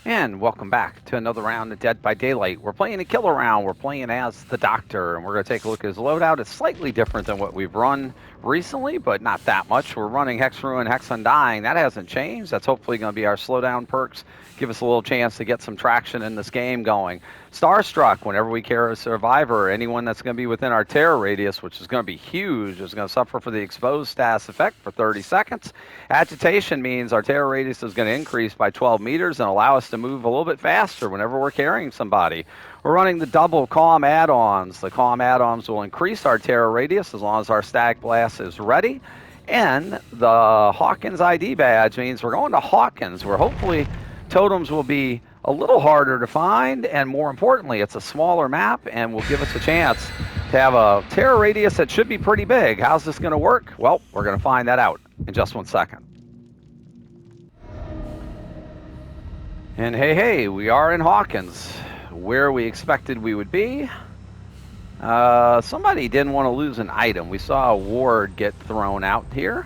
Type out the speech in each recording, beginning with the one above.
And welcome back to another round of Dead by Daylight. We're playing a killer round. We're playing as the Doctor, and we're going to take a look at his loadout. It's slightly different than what we've run recently, but not that much. We're running Hex Ruin, Hex Undying. That hasn't changed. That's hopefully going to be our slowdown perks. Give us a little chance to get some traction in this game going. Starstruck, whenever we carry a survivor, anyone that's going to be within our terror radius, which is going to be huge, is going to suffer for the exposed status effect for 30 seconds. Agitation means our terror radius is going to increase by 12 meters and allow us to move a little bit faster whenever we're carrying somebody. We're running the double calm add-ons. The calm add-ons will increase our terror radius as long as our static blast is ready. And the Hawkins ID badge means we're going to Hawkins, where hopefully totems will be a little harder to find, and more importantly, it's a smaller map and will give us a chance to have a terror radius that should be pretty big. How's this going to work? Well, we're going to find that out in just 1 second. And hey, we are in Hawkins, where we expected we would be. Somebody didn't want to lose an item. We saw a ward get thrown out here.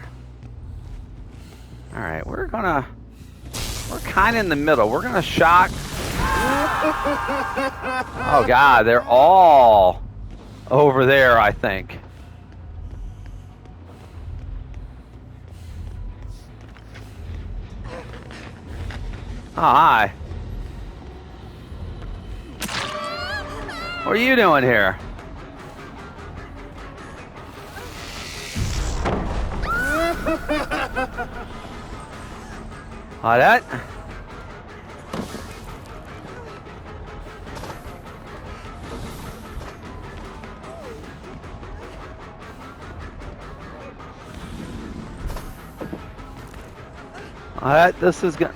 All right, we're kind of in the middle. We're gonna shock. Oh God, they're all over there, I think. Oh, hi. What are you doing here? That? This is good.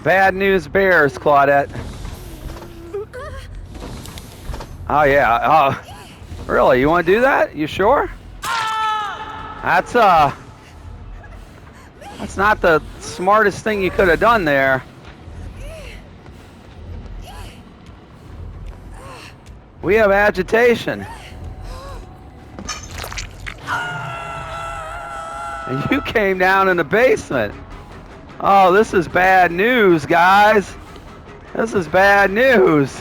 Bad news bears, Claudette. Oh yeah. Oh, really? You want to do that? You sure? That's not the smartest thing you could have done there. We have agitation. And you came down in the basement. Oh, this is bad news, guys. This is bad news.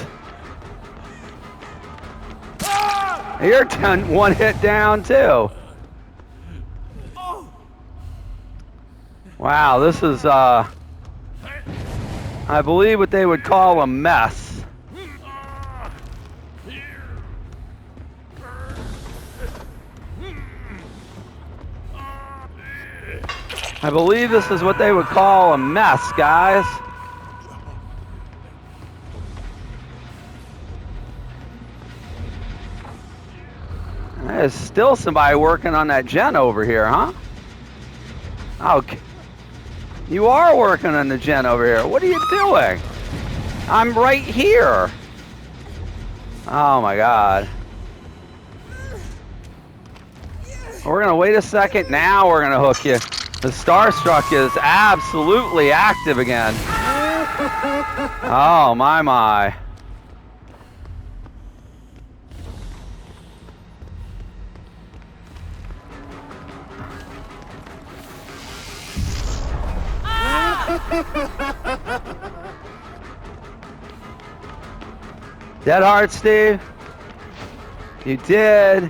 You're one hit down, too. Wow, this is, I believe what they would call a mess. I believe this is what they would call a mess, guys. There's still somebody working on that gen over here, huh? Okay. You are working on the gen over here. What are you doing? I'm right here. Oh my God. We're gonna wait a second. Now we're gonna hook you. The Starstruck is absolutely active again. Oh my. Dead heart, Steve. You did.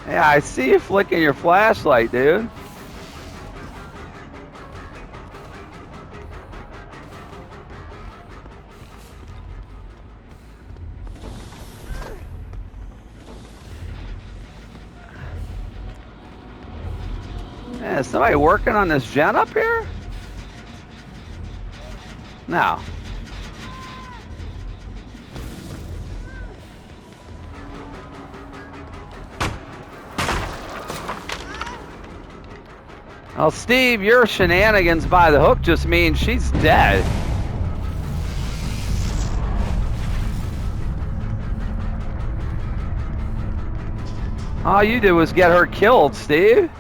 Yeah, I see you flicking your flashlight, dude. Yeah, is somebody working on this gen up here? No. Well, Steve, your shenanigans by the hook just means she's dead. All you did was get her killed, Steve.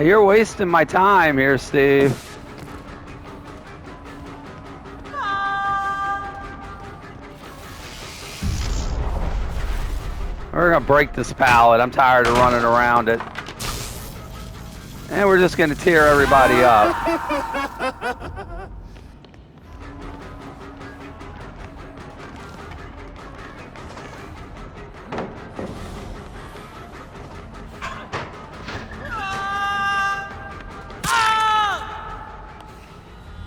You're wasting my time here, Steve. We're gonna break this pallet. I'm tired of running around it. And we're just gonna tear everybody up.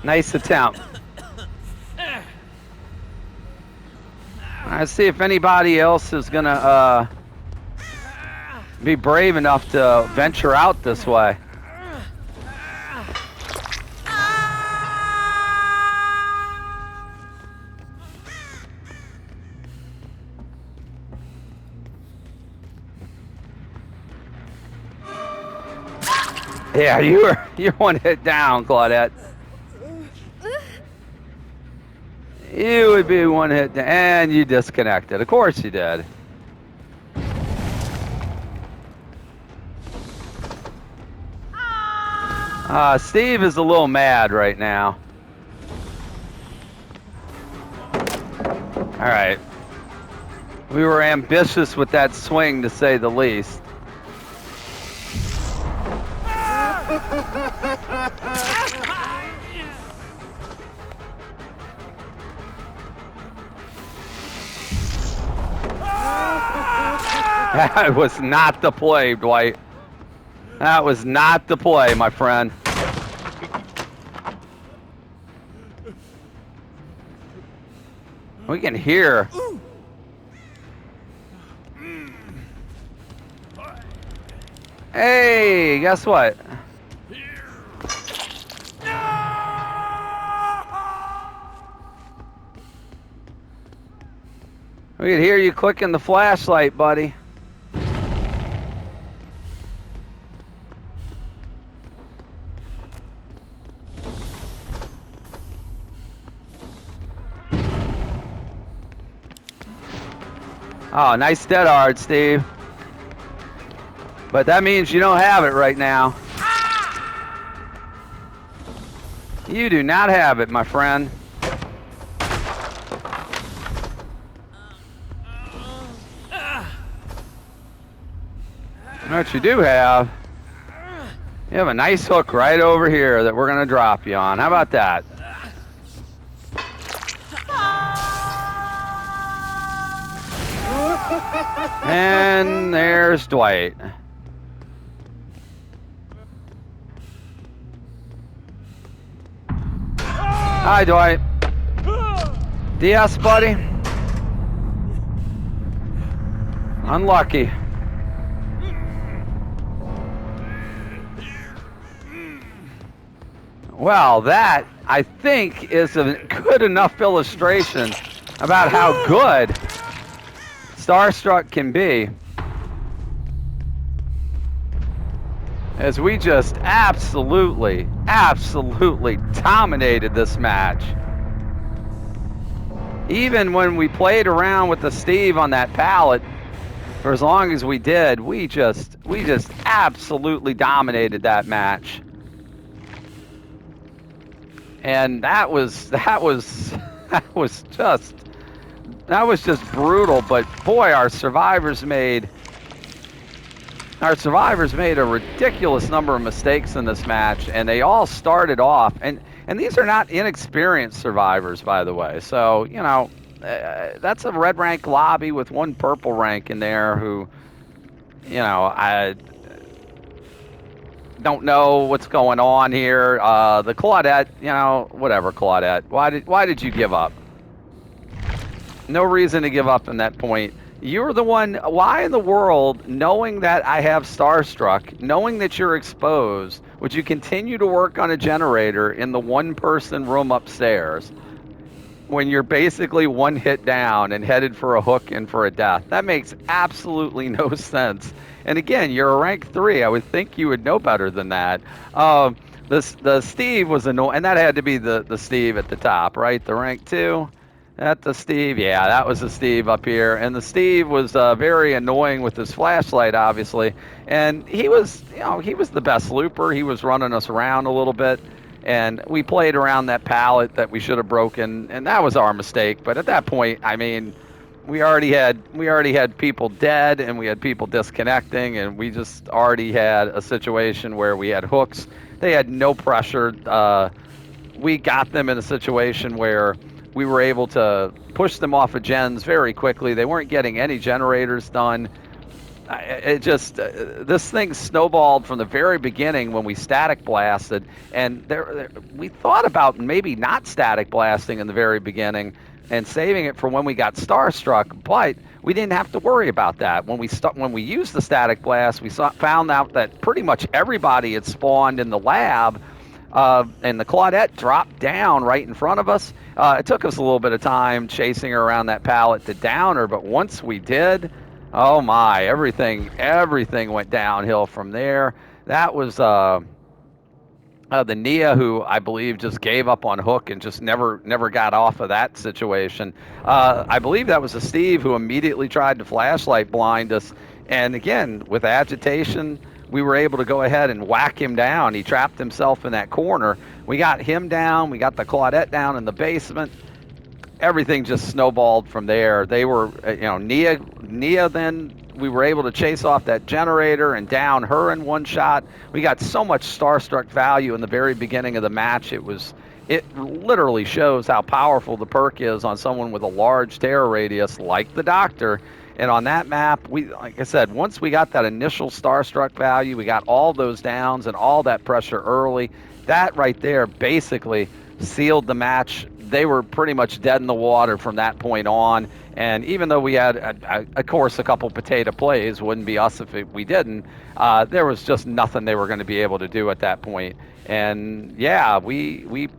Nice attempt. Let's see if anybody else is gonna be brave enough to venture out this way. Yeah, you're one hit down, Claudette. You would be one hit down, and you disconnected. Of course you did. Steve is a little mad right now. All right. We were ambitious with that swing, to say the least. That was not the play, Dwight. That was not the play, my friend. We can hear. Hey, guess what? We can hear you clicking the flashlight, buddy. Oh, nice dead hard, Steve. But that means you don't have it right now. You do not have it, my friend. What you do have, you have a nice hook right over here that we're going to drop you on. How about that? And there's Dwight. Hi, Dwight. DS, buddy. Unlucky. Well, that, I think, is a good enough illustration about how good Starstruck can be. As we just absolutely dominated this match. Even when we played around with the Steve on that pallet, for as long as we did, we just absolutely dominated that match. And that was just brutal. But boy, our survivors made a ridiculous number of mistakes in this match, and they all started off. And these are not inexperienced survivors, by the way. So you know, that's a red rank lobby with one purple rank in there who, you know, I don't know what's going on here. The Claudette, you know, whatever, Claudette. Why did you give up? No reason to give up in that point. You're the one. Why in the world, knowing that I have Starstruck, knowing that you're exposed, would you continue to work on a generator in the one-person room upstairs? when you're basically one hit down and headed for a hook and for a death. That makes absolutely no sense. And again, you're a rank 3. I would think you would know better than that. The Steve was annoying, and that had to be the Steve at the top, right? The rank 2. That's the Steve. Yeah, that was the Steve up here. And the Steve was very annoying with his flashlight, obviously. And he was, he was the best looper. He was running us around a little bit. And we played around that pallet that we should have broken, and that was our mistake. But at that point, I mean, we already had people dead, and we had people disconnecting, and we just already had a situation where we had hooks. They had no pressure. We got them in a situation where we were able to push them off of gens very quickly. They weren't getting any generators done. It just this thing snowballed from the very beginning when we static blasted, and we thought about maybe not static blasting in the very beginning and saving it for when we got starstruck, but we didn't have to worry about that. When we used the static blast, we found out that pretty much everybody had spawned in the lab, and the Claudette dropped down right in front of us. It took us a little bit of time chasing her around that pallet to down her, but once we did, oh my, everything went downhill from there. That was the Nia, who I believe just gave up on hook and just never got off of that situation. I believe that was a Steve who immediately tried to flashlight blind us. And again, with agitation, we were able to go ahead and whack him down. He trapped himself in that corner. We got him down. We got the Claudette down in the basement. Everything just snowballed from there. They were, Nia then we were able to chase off that generator and down her in one shot. We got so much starstruck value in the very beginning of the match. It literally shows how powerful the perk is on someone with a large terror radius like the Doctor. And on that map, like I said, once we got that initial starstruck value, we got all those downs and all that pressure early. That right there basically sealed the match. They were pretty much dead in the water from that point on. And even though we had, of course, a couple potato plays, wouldn't be us if we didn't, there was just nothing they were going to be able to do at that point. And yeah, we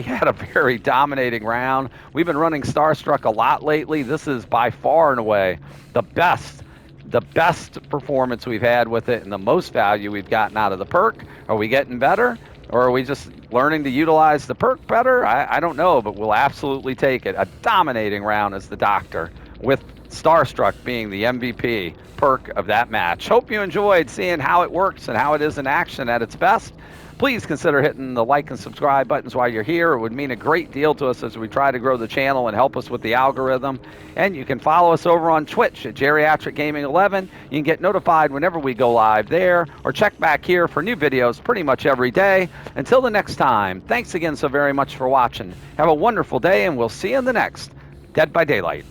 had a very dominating round. We've been running Starstruck a lot lately. This is by far and away the best performance we've had with it and the most value we've gotten out of the perk. Are we getting better? Or are we just learning to utilize the perk better? I don't know, but we'll absolutely take it. A dominating round as the Doctor, with Starstruck being the MVP perk of that match. Hope you enjoyed seeing how it works and how it is in action at its best. Please consider hitting the like and subscribe buttons while you're here. It would mean a great deal to us as we try to grow the channel and help us with the algorithm. And you can follow us over on Twitch at Geriatric Gaming 11. You can get notified whenever we go live there, or check back here for new videos pretty much every day. Until the next time, thanks again so very much for watching. Have a wonderful day, and we'll see you in the next Dead by Daylight.